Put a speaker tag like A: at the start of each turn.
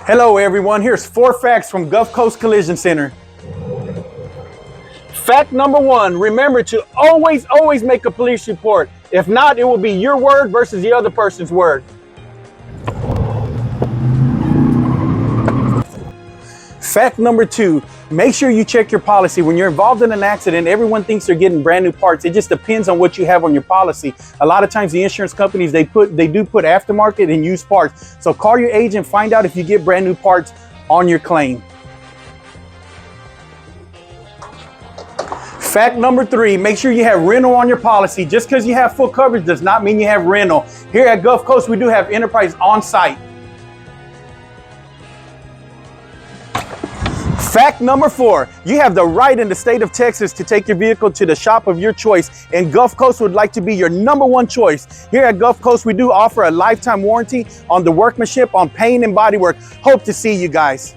A: Hello everyone, here's 4 facts from Gulf Coast Collision Center. Fact number 1, remember to always make a police report. If not, it will be your word versus the other person's word. Fact number 2, make sure you check your policy. When you're involved in an accident, everyone thinks they're getting brand new parts. It just depends on what you have on your policy. A lot of times the insurance companies, they do put aftermarket and used parts. So call your agent, find out if you get brand new parts on your claim. Fact number 3, make sure you have rental on your policy. Just because you have full coverage does not mean you have rental. Here at Gulf Coast, we do have Enterprise on site. Fact number 4, you have the right in the state of Texas to take your vehicle to the shop of your choice, and Gulf Coast would like to be your #1 choice. Here at Gulf Coast, we do offer a lifetime warranty on the workmanship, on paint and bodywork. Hope to see you guys.